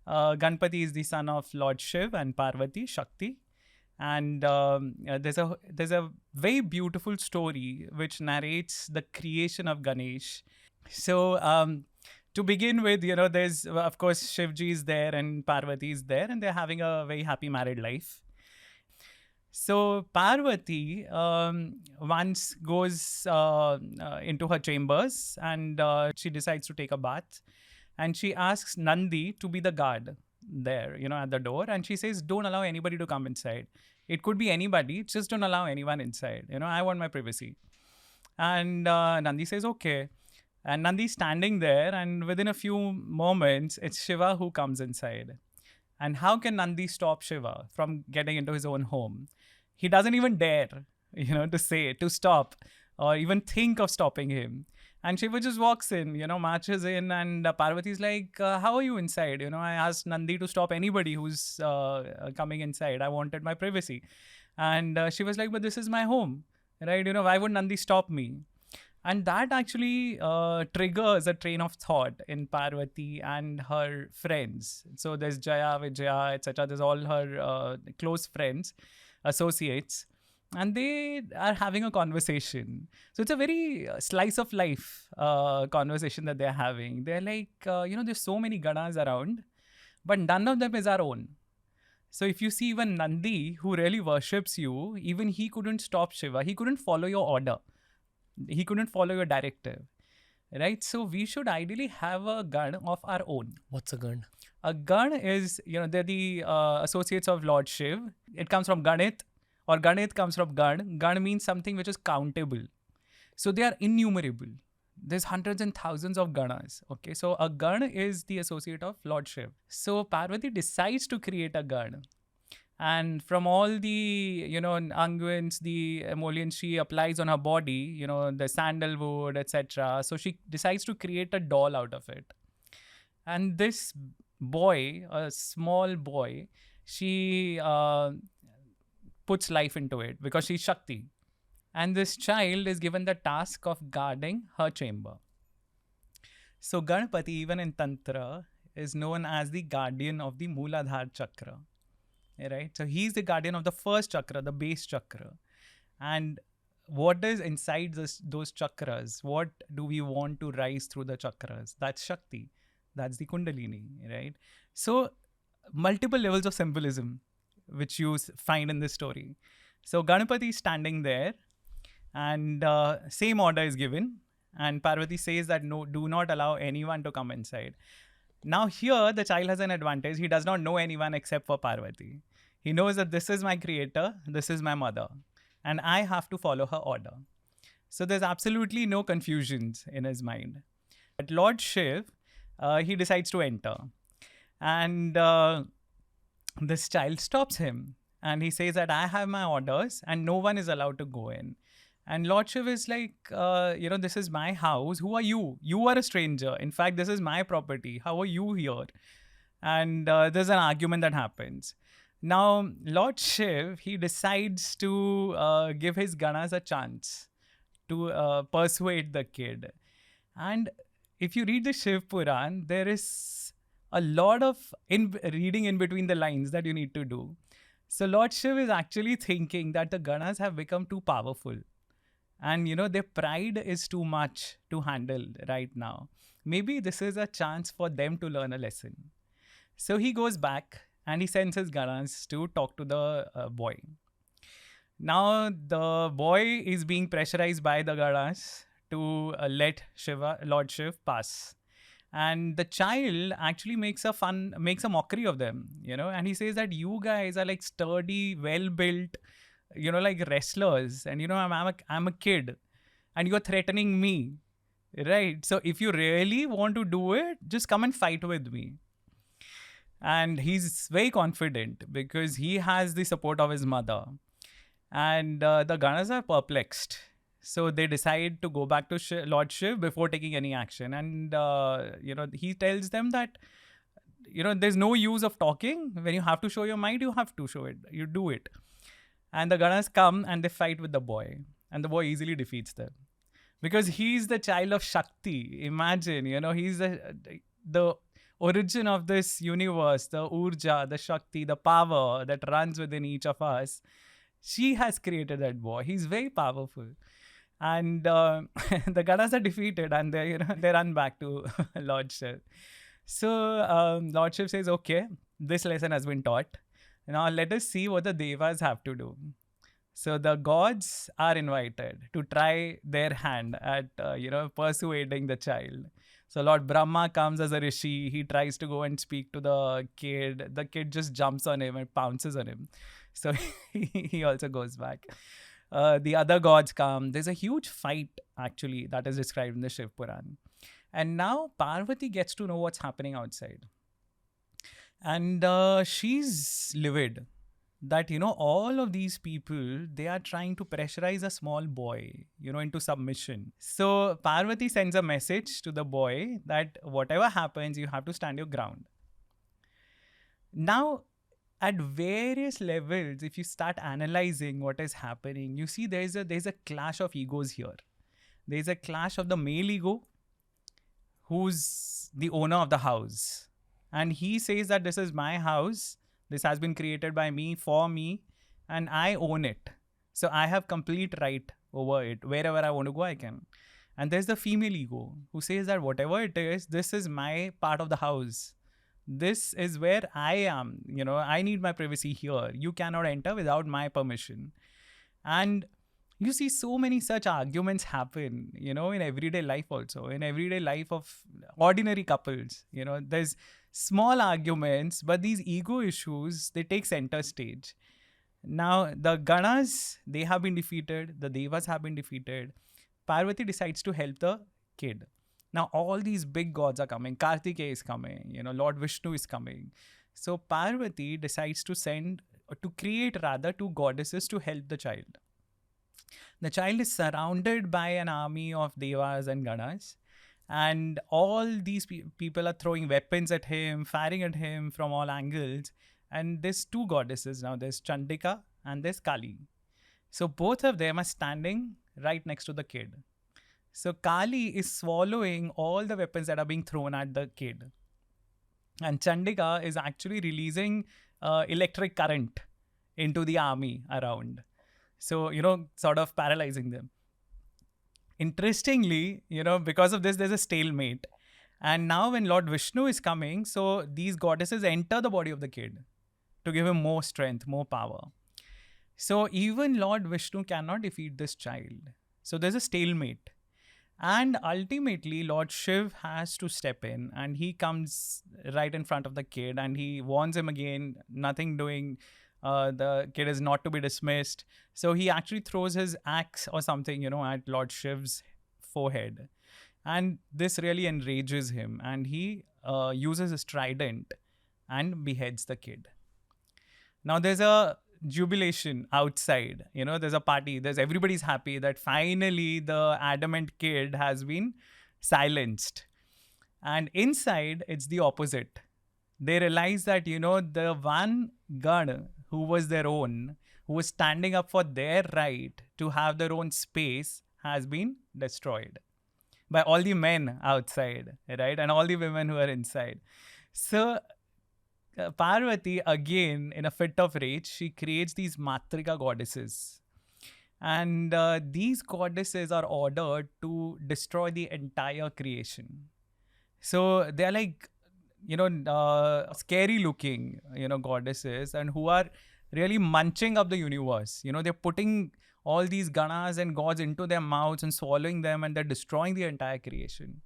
Ganpati is the son of Lord Shiv and Parvati, Shakti. And there's a very beautiful story which narrates the creation of Ganesh. So to begin with, there's of course Shivji is there and Parvati is there, and they're having a very happy married life. So Parvati once goes into her chambers, and she decides to take a bath, and she asks Nandi to be the guard there, at the door, and she says, "Don't allow anybody to come inside. It could be anybody, just don't allow anyone inside. I want my privacy." And Nandi says, "Okay." And Nandi's standing there, and within a few moments, it's Shiva who comes inside. And how can Nandi stop Shiva from getting into his own home? He doesn't even dare, to stop or even think of stopping him. And Shiva just walks in, marches in, and Parvati's like, "How are you inside? I asked Nandi to stop anybody who's coming inside. I wanted my privacy." And she was like, "But this is my home, right? Why would Nandi stop me?" And that actually triggers a train of thought in Parvati and her friends. So there's Jaya, Vijaya, etc. There's all her close friends, associates, and they are having a conversation. So it's a very slice of life conversation that they're having. They're like, there's so many ganas around, but none of them is our own. So if you see even Nandi, who really worships you, even he couldn't stop Shiva. He couldn't follow your order. He couldn't follow your directive, right? So we should ideally have a gun of our own. What's a gun? A gun is, they're the associates of Lord Shiv. It comes from Ganit, or Ganit comes from Gan. Gan means something which is countable. So they are innumerable. There's hundreds and thousands of ganas. Okay, so a gun is the associate of Lord Shiv. So Parvati decides to create a gun. And from all the, unguents, the emollients she applies on her body, the sandalwood, etc. So she decides to create a doll out of it. And this boy, a small boy, she puts life into it because she's Shakti. And this child is given the task of guarding her chamber. So Ganpati, even in Tantra, is known as the guardian of the Mooladhara chakra. Right? So he's the guardian of the first chakra, the base chakra. And what is inside those chakras? What do we want to rise through the chakras? That's Shakti. That's the Kundalini, right? So multiple levels of symbolism, which you find in this story. So Ganpati is standing there, and same order is given. And Parvati says that no, do not allow anyone to come inside. Now here, the child has an advantage. He does not know anyone except for Parvati. He knows that this is my creator, this is my mother, and I have to follow her order. So there's absolutely no confusions in his mind. But Lord Shiv, he decides to enter. And this child stops him. And he says that I have my orders and no one is allowed to go in. And Lord Shiv is like, this is my house. Who are you? You are a stranger. In fact, this is my property. How are you here? And there's an argument that happens. Now, Lord Shiv, he decides to give his ganas a chance to persuade the kid. And if you read the Shiv Puran, there is a lot of reading in between the lines that you need to do. So Lord Shiv is actually thinking that the ganas have become too powerful. And, their pride is too much to handle right now. Maybe this is a chance for them to learn a lesson. So he goes back and he sends his ganas to talk to the boy. Now, the boy is being pressurized by the ganas to let Lord Shiv pass. And the child actually makes a mockery of them, and he says that you guys are like sturdy, well-built, like wrestlers, and I'm a kid, and you're threatening me, right? So if you really want to do it, just come and fight with me. And he's very confident because he has the support of his mother, and the ganas are perplexed. So they decide to go back to Lord Shiv before taking any action, and he tells them that there's no use of talking. When you have to show your might, you have to show it. You do it. And the ganas come and they fight with the boy. And the boy easily defeats them. Because he's the child of Shakti. Imagine, he's the origin of this universe, the Urja, the Shakti, the power that runs within each of us, she has created that boy. He's very powerful. And the Ganas are defeated and they run back to Lord Shiv. So Lord Shiv says, okay, this lesson has been taught. Now let us see what the Devas have to do. So the gods are invited to try their hand at, persuading the child. So Lord Brahma comes as a rishi. He tries to go and speak to the kid. The kid just jumps on him and pounces on him. So he also goes back. The other gods come. There's a huge fight, actually, that is described in the Shiv Puran. And now Parvati gets to know what's happening outside. And she's livid that, all of these people, they are trying to pressurize a small boy, into submission. So Parvati sends a message to the boy that whatever happens, you have to stand your ground. Now, at various levels, if you start analyzing what is happening, you see there's a clash of egos here. There's a clash of the male ego, who's the owner of the house. And he says that this is my house. This has been created by me, for me, and I own it. So I have complete right over it. Wherever I want to go, I can. And there's the female ego who says that whatever it is, this is my part of the house. This is where I am. I need my privacy here. You cannot enter without my permission. And you see so many such arguments happen, in everyday life also. In everyday life of ordinary couples, there's small arguments, but these ego issues, they take center stage. Now, the Ganas, they have been defeated. The Devas have been defeated. Parvati decides to help the kid. Now, all these big gods are coming. Kartikeya is coming. Lord Vishnu is coming. So, Parvati decides to create two goddesses to help the child. The child is surrounded by an army of Devas and Ganas. And all these people are throwing weapons at him, firing at him from all angles. And there's two goddesses now. There's Chandika and there's Kali. So both of them are standing right next to the kid. So Kali is swallowing all the weapons that are being thrown at the kid. And Chandika is actually releasing electric current into the army around. So, sort of paralyzing them. Interestingly, because of this, there's a stalemate. And now when Lord Vishnu is coming, so these goddesses enter the body of the kid to give him more strength, more power. So even Lord Vishnu cannot defeat this child. So there's a stalemate. And ultimately, Lord Shiv has to step in and he comes right in front of the kid and he warns him again, nothing doing. The kid is not to be dismissed. So he actually throws his axe or something, at Lord Shiv's forehead. And this really enrages him. And he uses his trident and beheads the kid. Now there's a jubilation outside. There's a party. Everybody's happy that finally the adamant kid has been silenced. And inside, it's the opposite. They realize that, the one Gan who was their own, who was standing up for their right to have their own space, has been destroyed by all the men outside, right? And all the women who are inside. So Parvati, again, in a fit of rage, she creates these Matrika goddesses. And these goddesses are ordered to destroy the entire creation. So they're like, scary looking, goddesses, and who are really munching up the universe. They're putting all these ganas and gods into their mouths and swallowing them, and they're destroying the entire creation.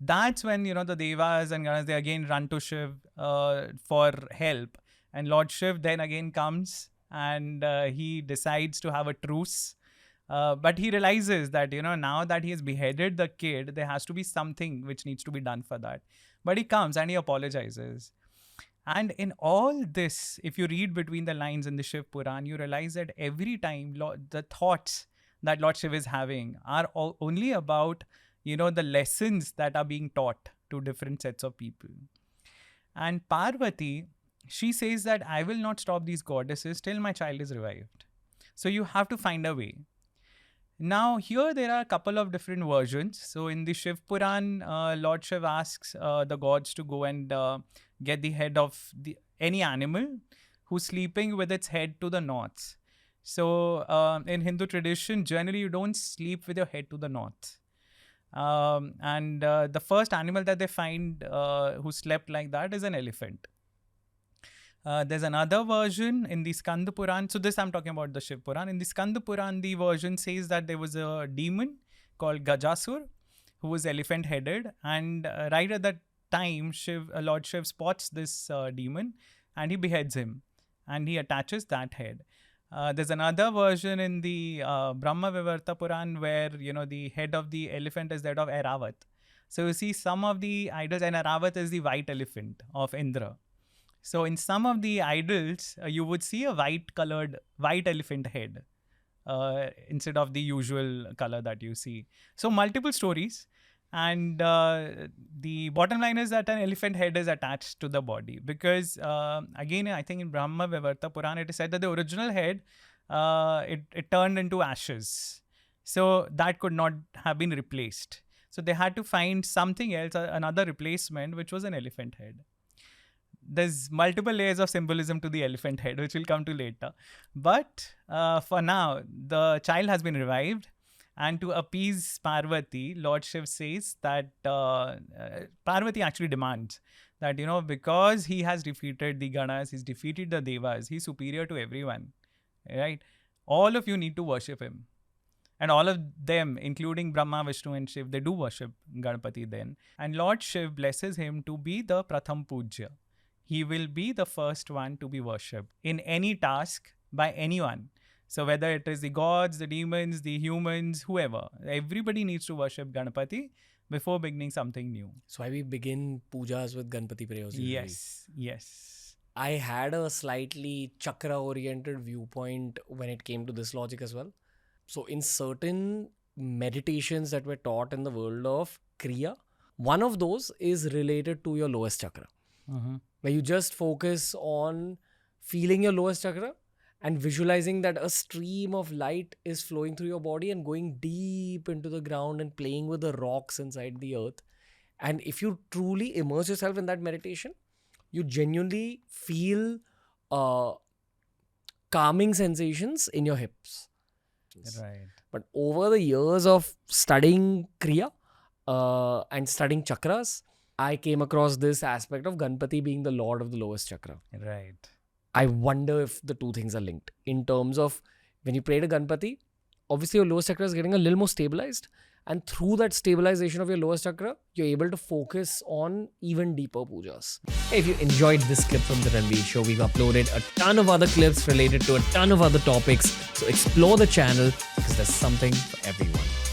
That's when, the Devas and Ganas, they again run to Shiv for help. And Lord Shiv then again comes and he decides to have a truce. But he realizes that, now that he has beheaded the kid, there has to be something which needs to be done for that. But he comes and he apologizes. And in all this, if you read between the lines in the Shiv Puran, you realize that every time the thoughts that Lord Shiv is having are only about, the lessons that are being taught to different sets of people. And Parvati, she says that I will not stop these goddesses till my child is revived. So you have to find a way. Now, here there are a couple of different versions. So, in the Shiv Puran, Lord Shiv asks the gods to go and get the head of any animal who's sleeping with its head to the north. So, in Hindu tradition, generally you don't sleep with your head to the north. And the first animal that they find who slept like that is an elephant. There's another version in the Skanda Puran. So this I'm talking about the Shiv Puran. In the Skanda Puran, the version says that there was a demon called Gajasur who was elephant-headed. And right at that time, Lord Shiv spots this demon and he beheads him. And he attaches that head. There's another version in the Brahma Vivarta Puran where, the head of the elephant is that of Airavat. So you see some of the idols, and Airavat is the white elephant of Indra. So in some of the idols, you would see a white elephant head instead of the usual color that you see. So multiple stories. And the bottom line is that an elephant head is attached to the body because, again, I think in Brahma Vivarta Puran, it is said that the original head, it turned into ashes. So that could not have been replaced. So they had to find something else, another replacement, which was an elephant head. There's multiple layers of symbolism to the elephant head, which we'll come to later. But for now, the child has been revived. And to appease Parvati, Lord Shiv says that Parvati actually demands that, because he has defeated the Ganas, he's defeated the Devas, he's superior to everyone, right? All of you need to worship him. And all of them, including Brahma, Vishnu and Shiv, they do worship Ganpati then. And Lord Shiv blesses him to be the Pratham Puja. He will be the first one to be worshipped in any task by anyone. So whether it is the gods, the demons, the humans, whoever, everybody needs to worship Ganpati before beginning something new. So why we begin pujas with Ganpati prayers usually. Yes. I had a slightly chakra-oriented viewpoint when it came to this logic as well. So in certain meditations that were taught in the world of Kriya, one of those is related to your lowest chakra. Where you just focus on feeling your lowest chakra and visualizing that a stream of light is flowing through your body and going deep into the ground and playing with the rocks inside the earth. And if you truly immerse yourself in that meditation, you genuinely feel calming sensations in your hips. Right. But over the years of studying Kriya and studying chakras, I came across this aspect of Ganpati being the lord of the lowest chakra. Right. I wonder if the two things are linked in terms of when you pray to Ganpati, obviously your lowest chakra is getting a little more stabilized. And through that stabilization of your lowest chakra, you're able to focus on even deeper pujas. If you enjoyed this clip from the Ranveer Show, we've uploaded a ton of other clips related to a ton of other topics. So explore the channel because there's something for everyone.